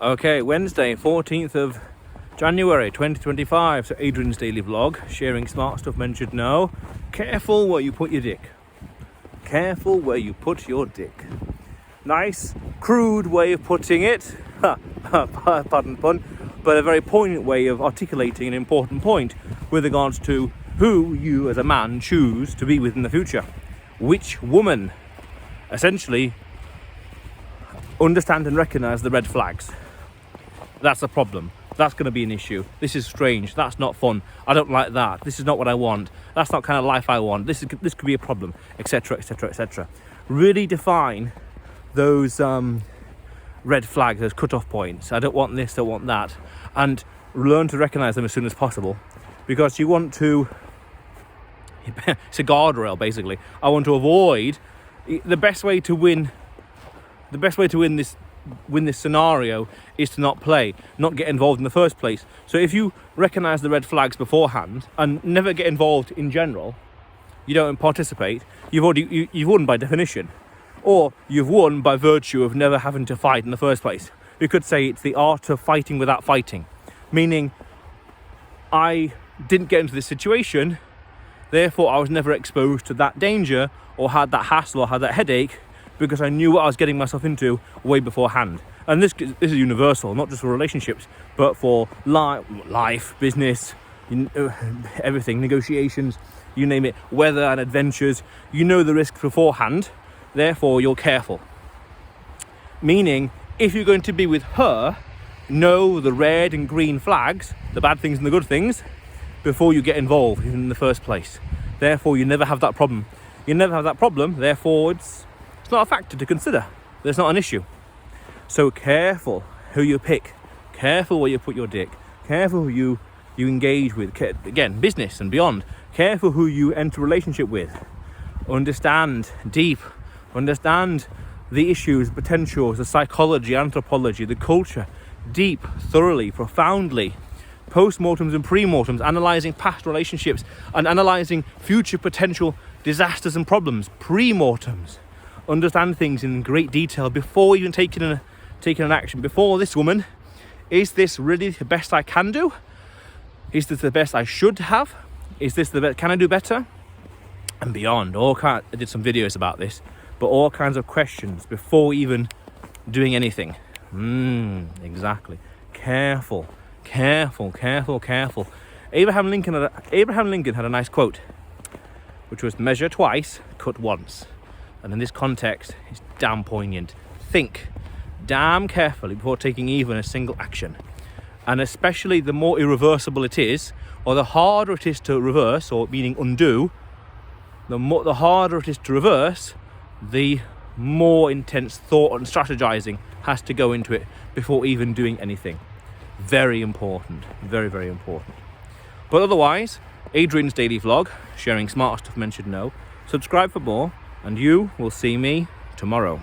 Okay, Wednesday, 14th of January 2025. So Adrian's daily vlog, sharing smart stuff men should know. Careful where you put your dick. Careful where you put your dick. Nice, crude way of putting it. Pardon pun. But a very poignant way of articulating an important point with regards to who you as a man choose to be with in the future. Which woman? Essentially, understand and recognize the red flags. That's a problem. That's going to be an issue. This is strange. That's not fun. I don't like that. This is not what I want. That's not kind of life I want. This could be a problem, etc., etc., etc. Really define those red flags, those cut-off points. I don't want this, don't want that. And learn to recognize them as soon as possible. Because you want to... It's a guardrail, basically. I want to avoid... The best way to win this scenario is to not play, not get involved in the first place. So if you recognize the red flags beforehand and never get involved in general, you don't participate, you've won by definition. Or you've won by virtue of never having to fight in the first place. You could say it's the art of fighting without fighting. Meaning, I didn't get into this situation, therefore I was never exposed to that danger or had that hassle or had that headache because I knew what I was getting myself into way beforehand. And this is universal, not just for relationships, but for life, business, everything, negotiations, you name it, weather and adventures. You know the risk beforehand, therefore you're careful. Meaning, if you're going to be with her, know the red and green flags, the bad things and the good things, before you get involved in the first place. Therefore, you never have that problem. You never have that problem, therefore it's not a factor to consider. There's not an issue. So careful who you pick. Careful where you put your dick. Careful who you engage with. Again, business and beyond. Careful who you enter a relationship with. Understand deep. Understand the issues, potentials, the psychology, anthropology, the culture. Deep, thoroughly, profoundly. Post-mortems and pre-mortems. Analysing past relationships and analysing future potential disasters and problems. Pre-mortems. Understand things in great detail before even taking an action. Before this woman, is this really the best I can do? Is this the best I should have? Is this the best? Can I do better? And beyond. I did some videos about this, but all kinds of questions before even doing anything. Exactly. Careful. Abraham Lincoln had a nice quote, which was measure twice, cut once. And in this context, it's damn poignant. Think damn carefully before taking even a single action. And especially the more irreversible it is, or the harder it is to reverse, or meaning undo, the harder it is to reverse, the more intense thought and strategizing has to go into it before even doing anything. Very important. Very, very important. But otherwise, Adrian's daily vlog, sharing smart stuff men should know. Subscribe for more. And you will see me tomorrow.